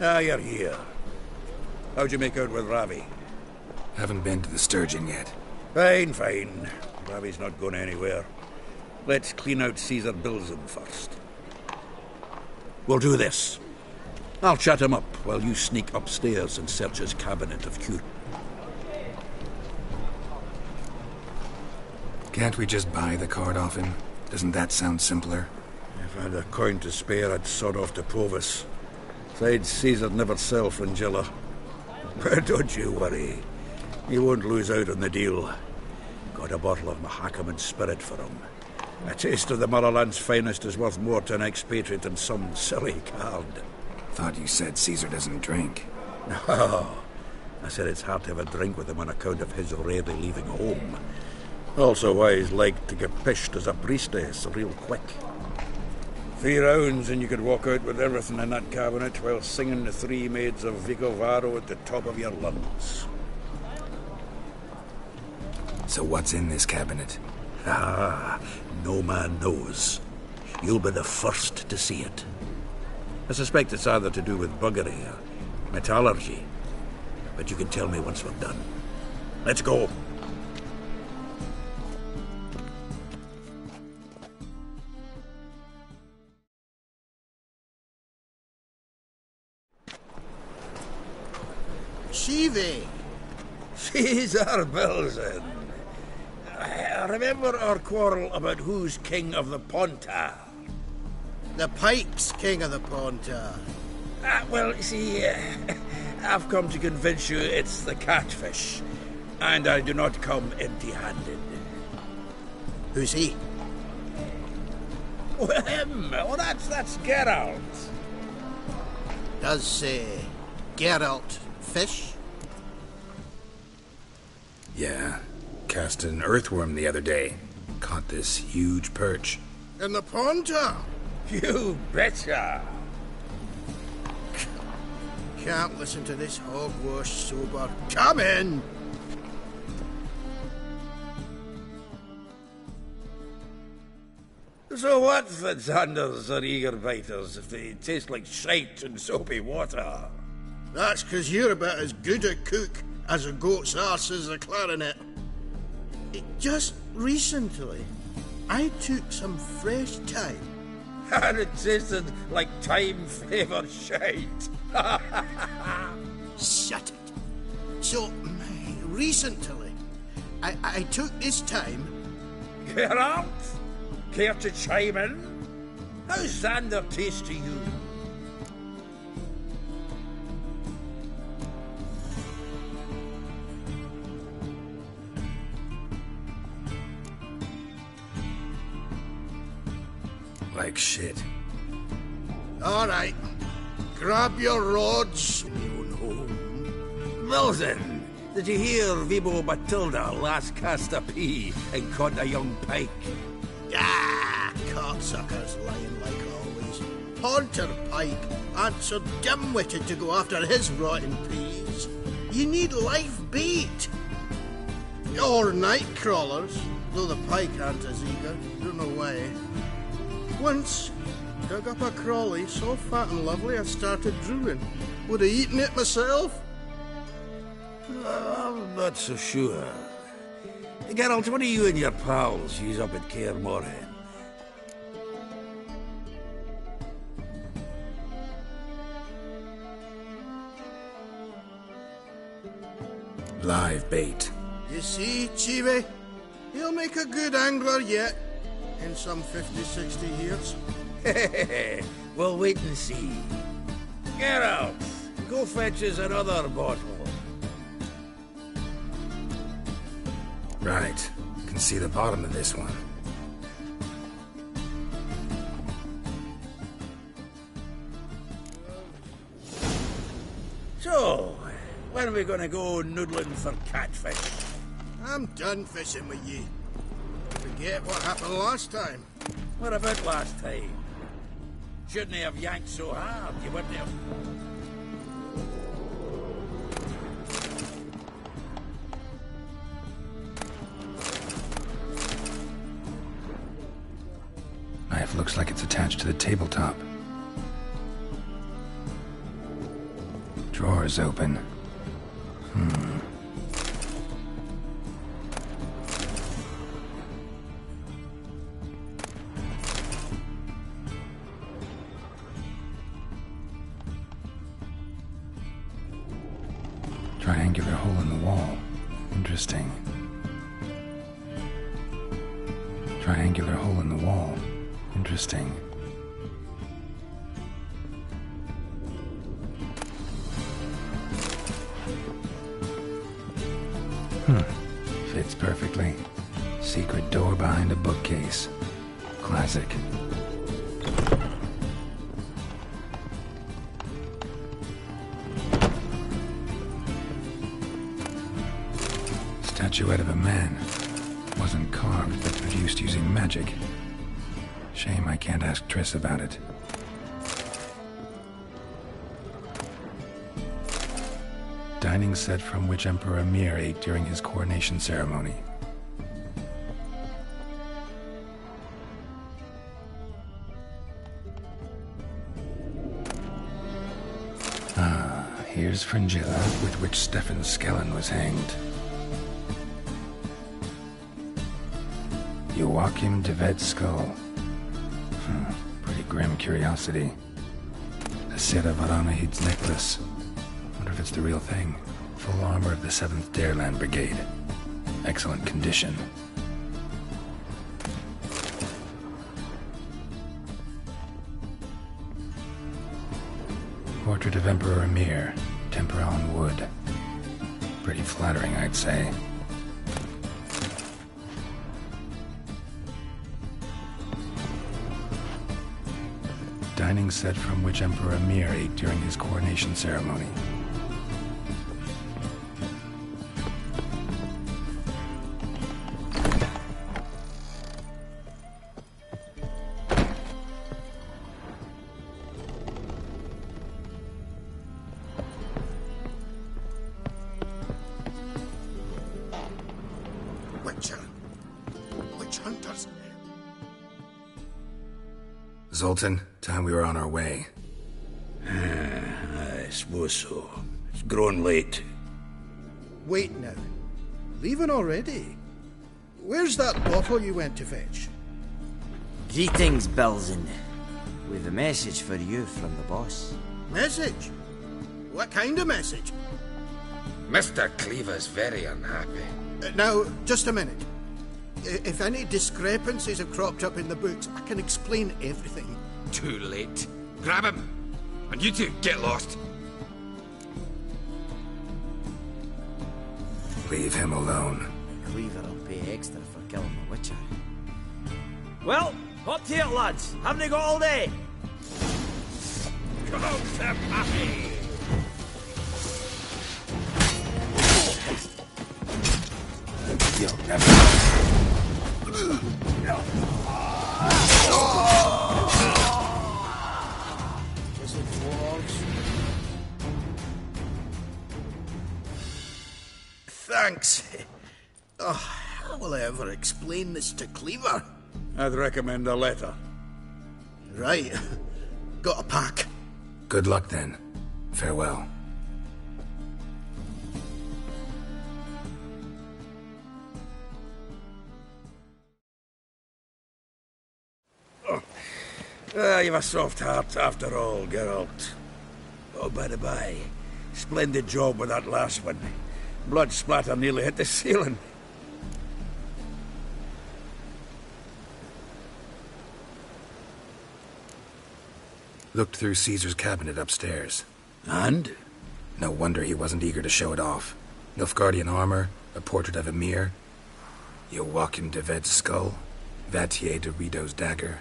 Ah, you're here. How'd you make out with Ravi? Haven't been to the Sturgeon yet. Fine, fine. Ravi's not going anywhere. Let's clean out Caesar Bilzen first. We'll do this. I'll chat him up while you sneak upstairs and search his cabinet of cute. Can't we just buy the card off him? Doesn't that sound simpler? If I had a coin to spare, I'd sod off to Provis. Besides, Caesar'd never sell Fringilla. But don't you worry. He won't lose out on the deal. Got a bottle of Mahakaman spirit for him. A taste of the motherland's finest is worth more to an expatriate than some silly card. Thought you said Caesar doesn't drink. No. I said it's hard to have a drink with him on account of his rarely leaving home. Also why he's like to get pished as a priestess real quick. 3 rounds and you could walk out with everything in that cabinet while singing the 3 maids of Vicovaro at the top of your lungs. So what's in this cabinet? Ah, no man knows. You'll be the first to see it. I suspect it's either to do with buggery or metallurgy. But you can tell me once we're done. Let's go. Shivi! Caesar Bilzen. Remember our quarrel about who's king of the Pontar? The Pike's king of the Pontar. Well, you see, I've come to convince you it's the catfish. And I do not come empty-handed. Who's he? Well, him. Oh, that's Geralt. Does, Geralt fish? Yeah. Cast an earthworm the other day. Caught this huge perch. In the Pontar? You betcha. Can't listen to this hogwash sober. Come in! So what, Fitzhanders or eager biters, if they taste like shite and soapy water? That's 'cause you're about as good a cook as a goat's arse is a clarinet. Just recently, I took some fresh thyme. And it tasted like time-flavoured shite. Shut it. So, recently, I took this thyme. Geralt, care to chime in? How's Xander taste to you? Like shit. All right. Grab your rods. Your own home. Bilzen, did you hear Vibo Batilda last cast a pea and caught a young pike? Ah, cocksuckers lying like always. Pontar Pike aren't so dim-witted to go after his rotten peas. You need live bait. Or night crawlers, though the pike aren't as eager. Don't know why. Once, dug up a crawley so fat and lovely I started drooling. Would have eaten it myself. I'm not so sure. Geralt, what do you and your pals use up at Caer Morhen? Live bait. You see, Chibi? He'll make a good angler yet. In some 50, 60 years. We'll wait and see. Geralt, go fetch us another bottle. Right. Can see the bottom of this one. So, when are we gonna go noodling for catfish? I'm done fishing with ye. Forget what happened last time. What about last time? Shouldn't have yanked so hard, you wouldn't have... Knife looks like it's attached to the tabletop. Drawers open. Triangular hole in the wall. Interesting. Triangular hole in the wall. Interesting. Fits perfectly. Secret door behind a bookcase. Classic. Statuette of a man. Wasn't carved, but produced using magic. Shame I can't ask Triss about it. Dining set from which Emperor Mir ate during his coronation ceremony. Here's Fringilla, with which Stefan Skellen was hanged. Joachim de Ved's skull. Pretty grim curiosity. A Sera Varanahid's necklace. Wonder if it's the real thing. Full armor of the 7th Dareland Brigade. Excellent condition. Portrait of Emperor Mir. Tempera on wood. Pretty flattering, I'd say. Dining set from which Emperor Mir ate during his coronation ceremony. Witch hunters. Zoltan, time we were on our way. I suppose so. It's grown late. Wait now. Leaving already? Where's that bottle you went to fetch? Greetings, Bilzen. We've a message for you from the boss. Message? What kind of message? Mr. Cleaver's very unhappy. Now, just a minute. If any discrepancies have cropped up in the books, I can explain everything. Too late. Grab him! And you two, get lost. Leave him alone. Cleaver will pay extra for killing the Witcher. Well, up to it, lads. Haven't they got all day? Come on, Sir Pappy! You'll never know. Is it dwarves? Thanks. Oh, how will I ever explain this to Cleaver? I'd recommend a letter. Right. Got a pack. Good luck then. Farewell. You've a soft heart after all, Geralt. Oh, by the by, splendid job with that last one. Blood splatter nearly hit the ceiling. Looked through Caesar's cabinet upstairs. And? No wonder he wasn't eager to show it off. Nilfgaardian armor, a portrait of Emir, Joachim de Ved's skull, Vatier de Rideau's dagger,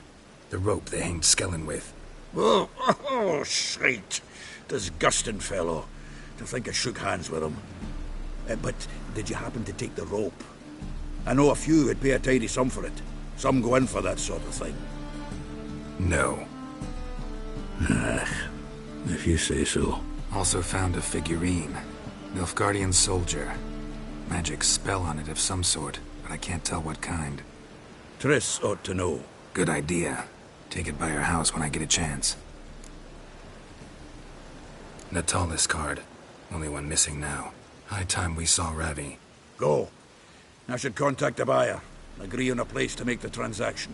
the rope they hanged Skellen with. Oh, shite. Disgusting fellow. To think I shook hands with him. But did you happen to take the rope? I know a few would pay a tidy sum for it. Some go in for that sort of thing. No. If you say so. Also found a figurine. Nilfgaardian soldier. Magic spell on it of some sort, but I can't tell what kind. Triss ought to know. Good idea. Take it by her house when I get a chance. Natalis card. Only one missing now. High time we saw Ravi. Go. I should contact the buyer. Agree on a place to make the transaction.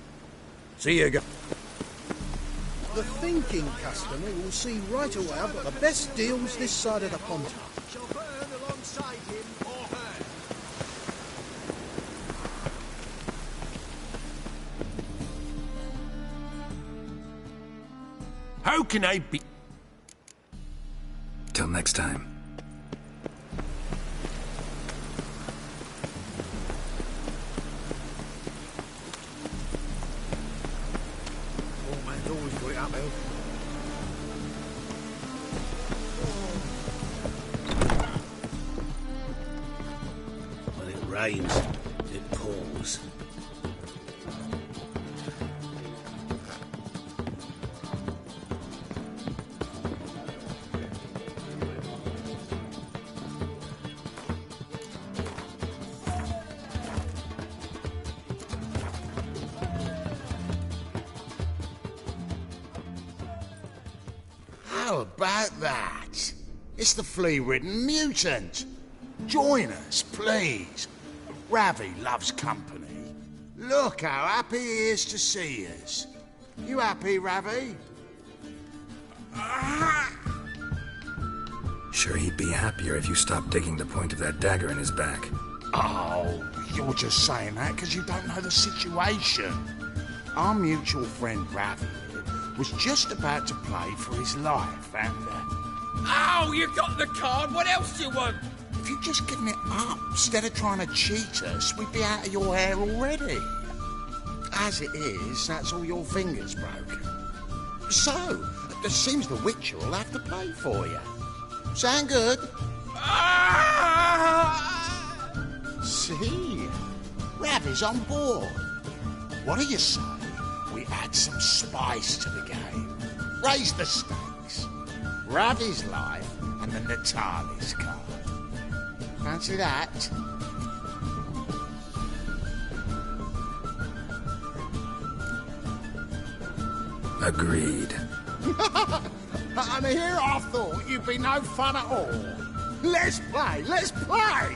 See you again. The thinking customer will see right away I've got the best deals this side of the pond. Shall burn alongside him or her. How can I be... Till next time. Oh, man's always got it uphill. When it rains, it pours. How about that? It's the flea-ridden mutant. Join us, please. Ravi loves company. Look how happy he is to see us. You happy, Ravi? Sure, he'd be happier if you stopped digging the point of that dagger in his back. Oh, you're just saying that because you don't know the situation. Our mutual friend Ravi was just about to play for his life, and Oh, you got the card! What else do you want? if you'd just given it up instead of trying to cheat us, we'd be out of your hair already. As it is, that's all your fingers broken. So, it seems the Witcher will have to play for you. Sound good? See? Ravi's on board. What do you say? We add some spice to the game. Raise the stakes. Ravi's life and the Natalis card. Fancy that? Agreed. And here I thought you'd be no fun at all. Let's play, let's play!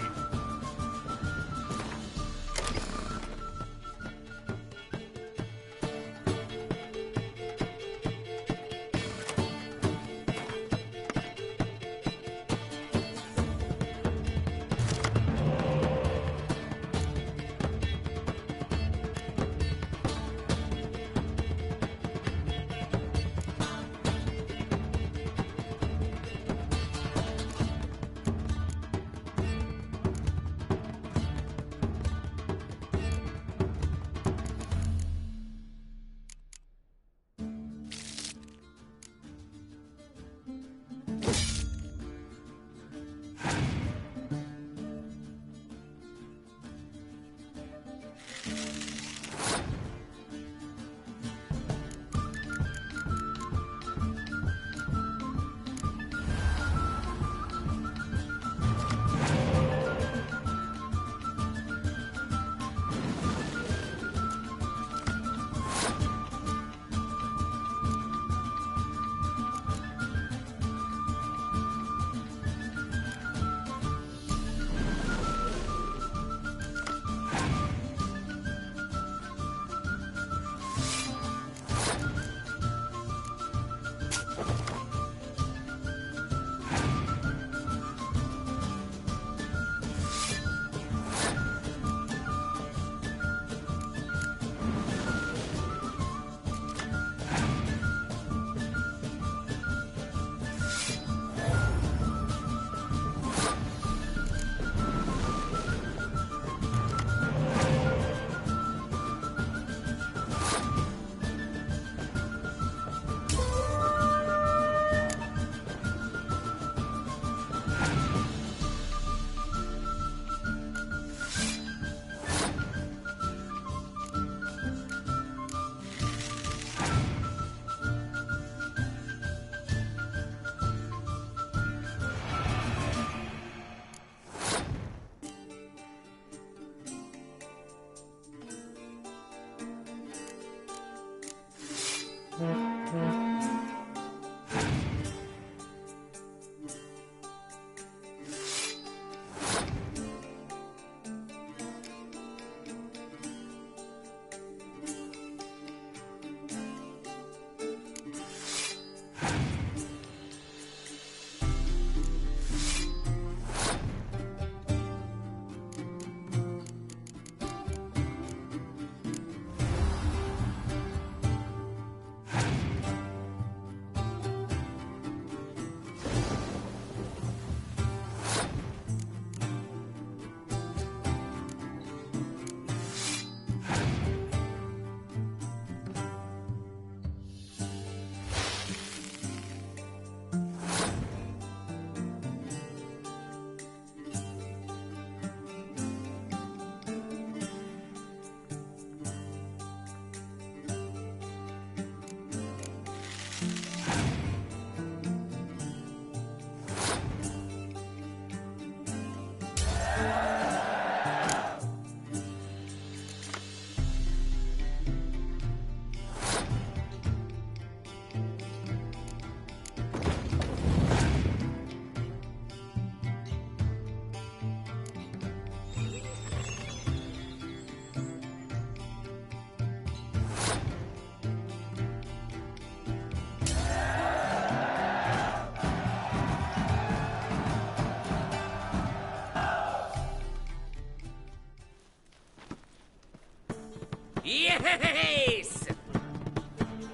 Yes!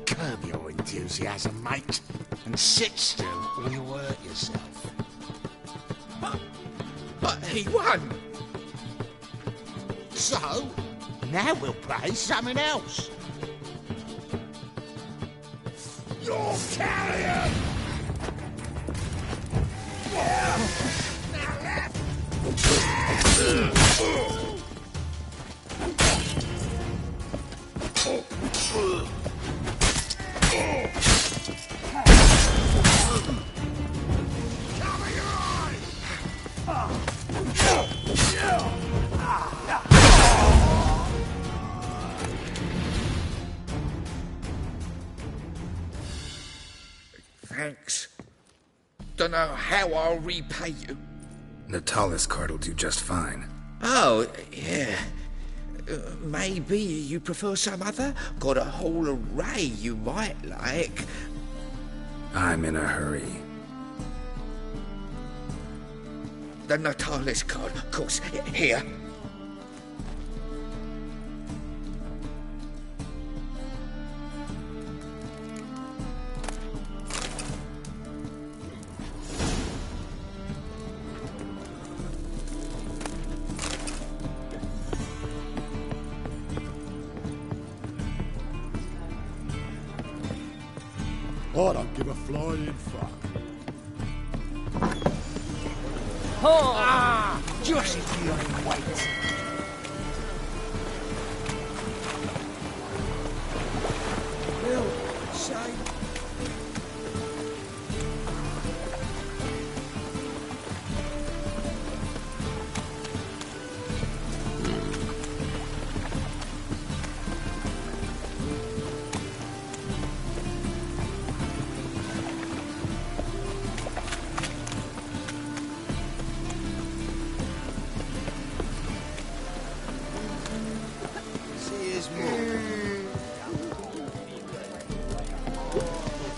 Curb your enthusiasm, mate, and sit still or you'll hurt yourself. But he won! So, now we'll play something else. You'll carry him! Thanks. Dunno how I'll repay you. Natalis card will do just fine. Oh, yeah. Maybe you prefer some other? Got a whole array you might like. I'm in a hurry. The Natalis card, of course. Here. I don't give a flying fuck. Just if you ain't wait.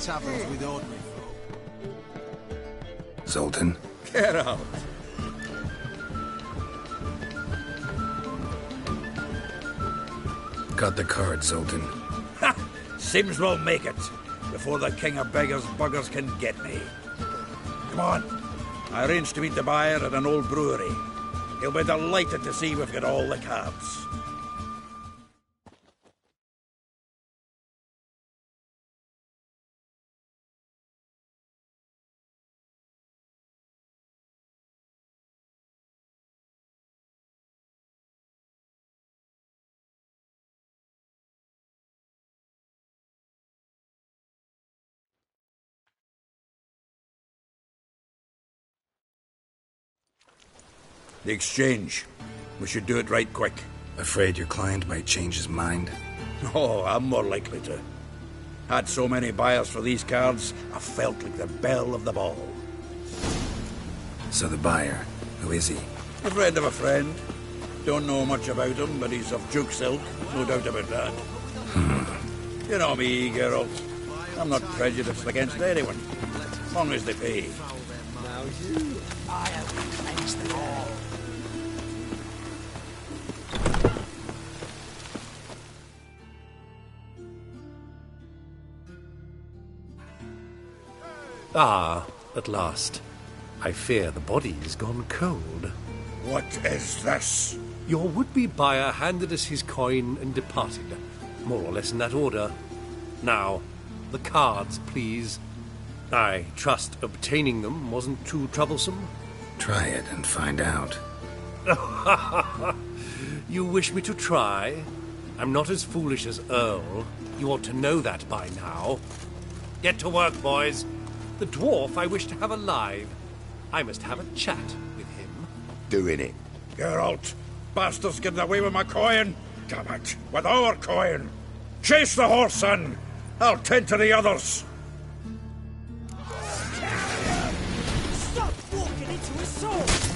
Taverns with ordinary folk. Zoltan? Get out. Got the card, Zoltan. Ha! Seems we'll make it before the king of beggars buggers can get me. Come on. I arranged to meet the buyer at an old brewery. He'll be delighted to see we've got all the cards. The exchange. We should do it right quick. Afraid your client might change his mind? Oh, I'm more likely to. Had so many buyers for these cards, I felt like the belle of the ball. So the buyer, who is he? A friend of a friend. Don't know much about him, but he's of Duke Silk, no doubt about that. You know me, Geralt. I'm not prejudiced against anyone, as long as they pay. Now you, I have cleansed them all. Ah, at last. I fear the body's gone cold. What is this? Your would-be buyer handed us his coin and departed, more or less in that order. Now, the cards, please. I trust obtaining them wasn't too troublesome. Try it and find out. You wish me to try? I'm not as foolish as Earl. You ought to know that by now. Get to work, boys. The dwarf I wish to have alive. I must have a chat with him. Doing it. Geralt, bastards getting away with my coin. Damn it, with our coin. Chase the horse, son. I'll tend to the others. Stop walking into his sword!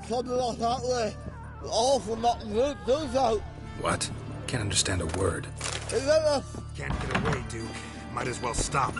something like that way. All for not root those out. What? Can't understand a word. Is that a... Can't get away, Duke. Might as well stop.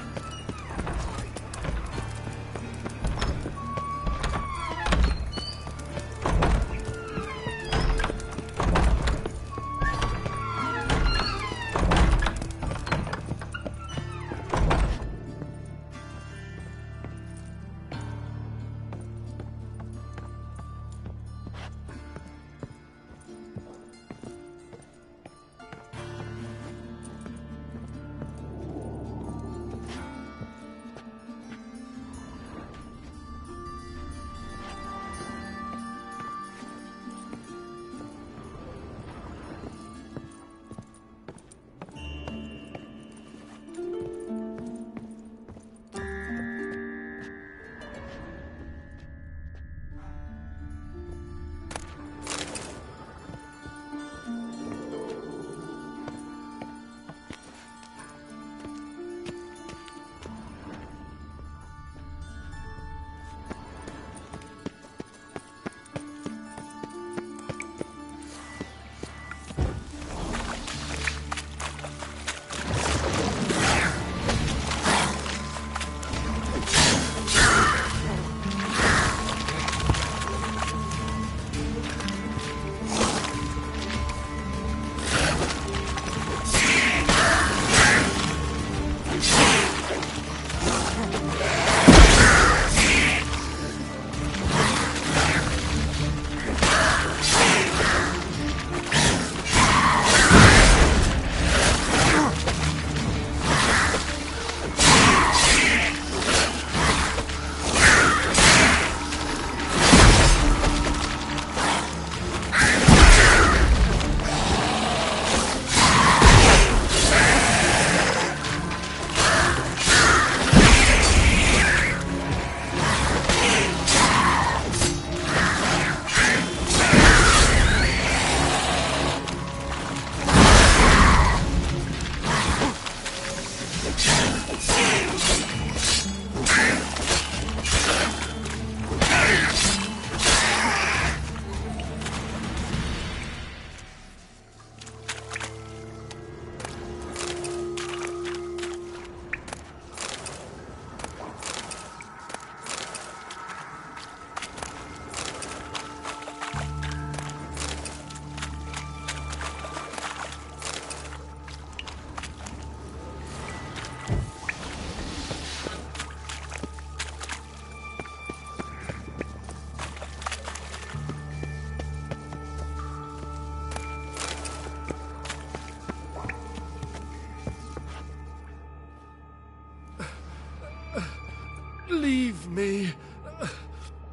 Leave me,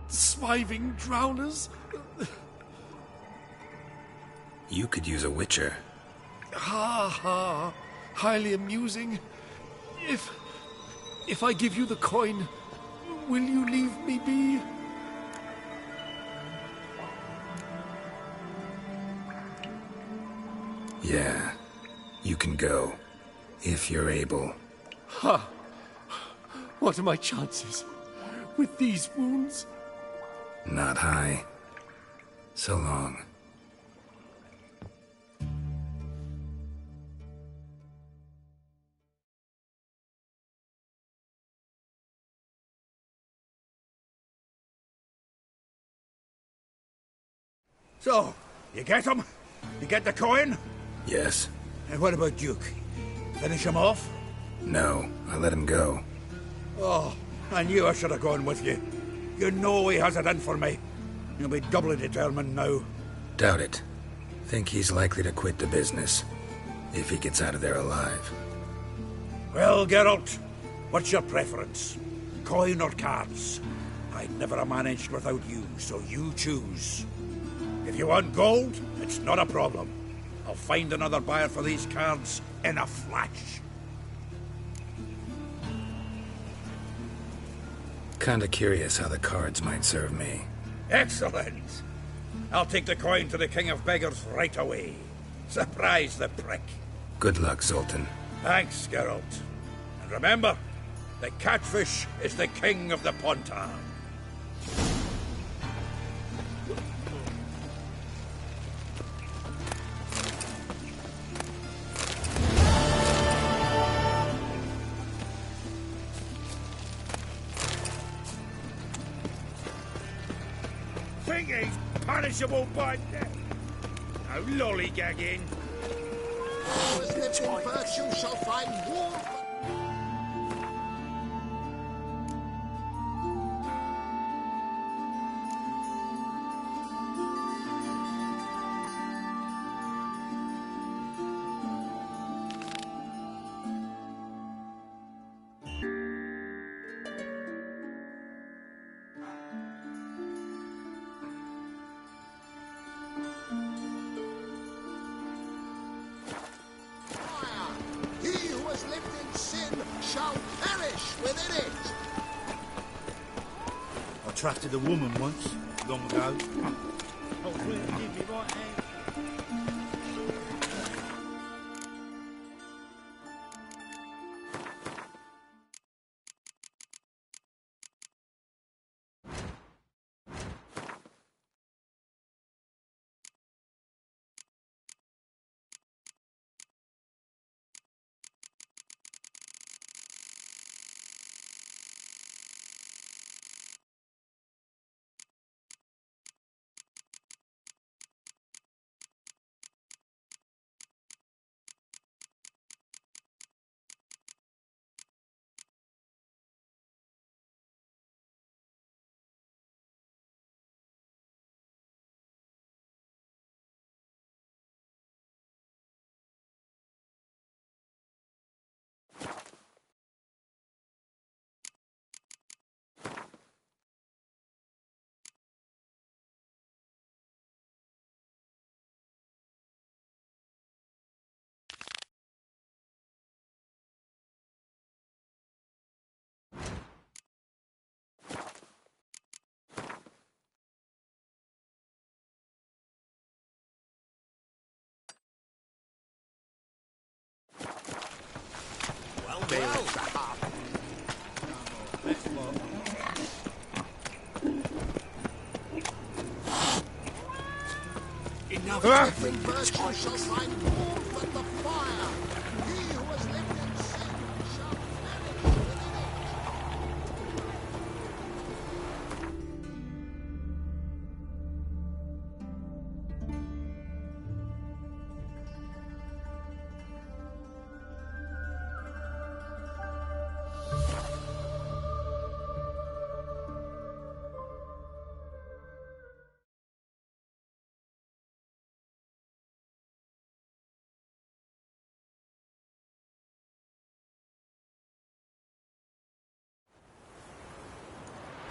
swiving drowners. You could use a witcher. Ha ha, highly amusing. If I give you the coin, will you leave me be? Yeah, you can go, if you're able. Ha! What are my chances with these wounds? Not high. So long. So, you get him? You get the coin? Yes. And what about Duke? Finish him off? No, I let him go. Oh, I knew I should have gone with you. You know he has it in for me. He'll be doubly determined now. Doubt it. Think he's likely to quit the business, if he gets out of there alive. Well, Geralt, what's your preference? Coin or cards? I'd never have managed without you, so you choose. If you want gold, it's not a problem. I'll find another buyer for these cards in a flash. Kinda curious how the cards might serve me. Excellent. I'll take the coin to the King of Beggars right away. Surprise the prick. Good luck, Zoltan. Thanks, Geralt. And remember, the catfish is the king of the Pontar. He's punishable by death. No lollygagging. Who has lived in virtue shall find warmth. He who has lived in sin shall perish within it. I trusted a woman once, long ago. Oh, really, did me right, eh? Enough in virtue shall find warmth at the fire. He who has lived in sin shall perish within it.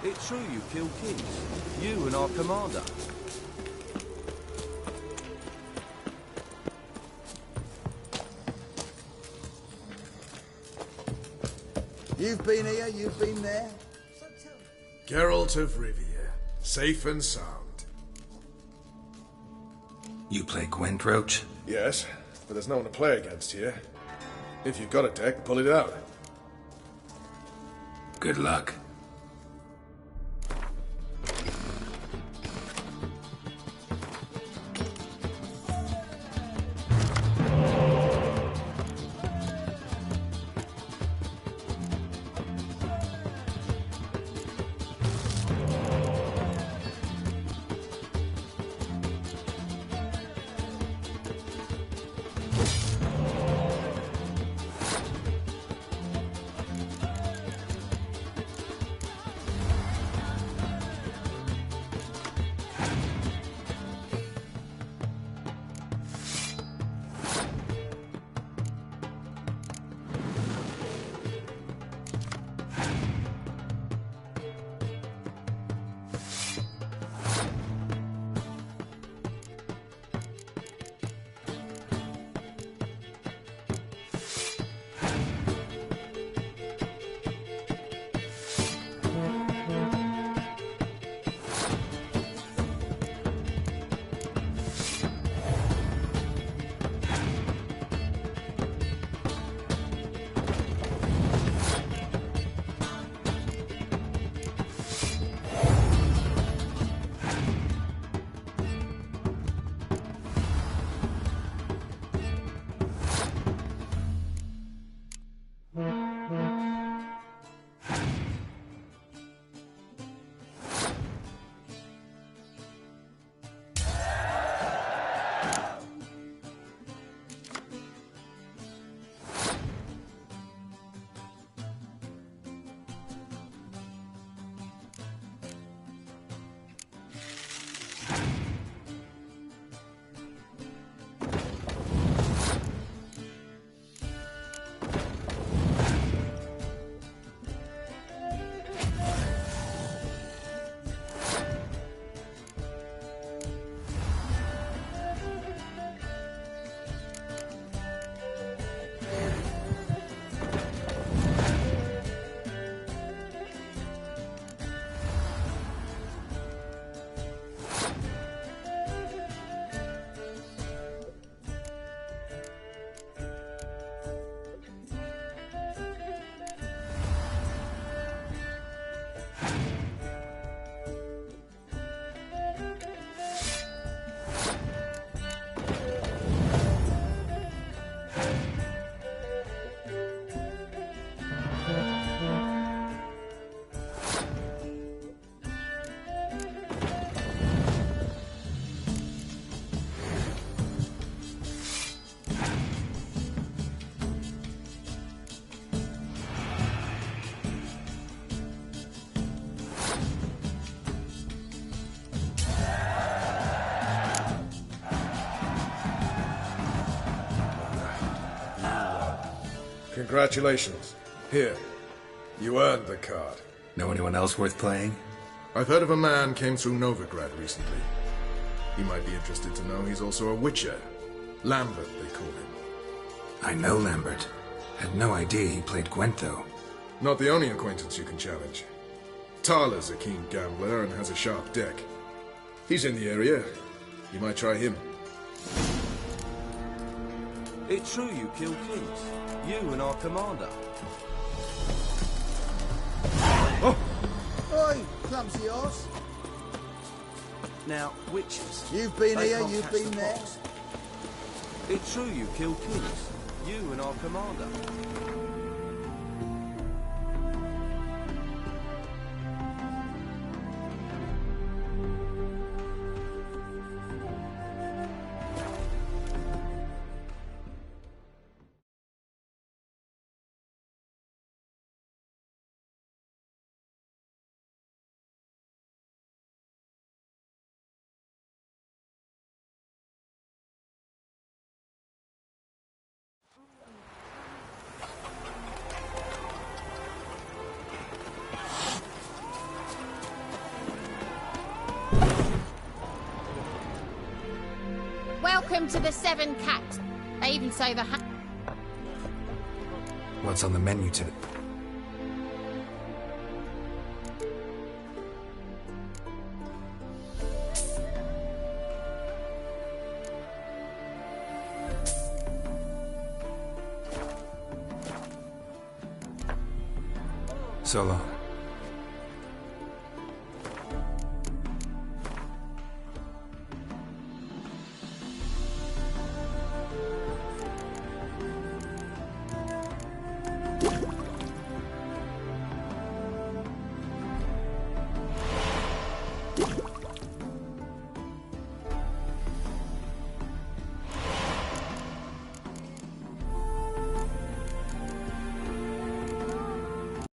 It's true you killed kids. You and our commander. You've been here, you've been there. Geralt of Rivia, safe and sound. You play Gwent, Roach? Yes, but there's no one to play against here. If you've got a deck, pull it out. Good luck. Congratulations. Here. You earned the card. Know anyone else worth playing? I've heard of a man came through Novigrad recently. He might be interested to know he's also a Witcher. Lambert, they call him. I know Lambert. Had no idea he played Gwent, though. Not the only acquaintance you can challenge. Tala's a keen gambler and has a sharp deck. He's in the area. You might try him. It's true you killed kings. You and our commander. Oi, clumsy horse. Now, witches. You've been they here, can't you've catch been the there. fox. It's true you killed kings. You and our commander. Welcome to the Seven Cats. They even say the What's on the menu today? So long.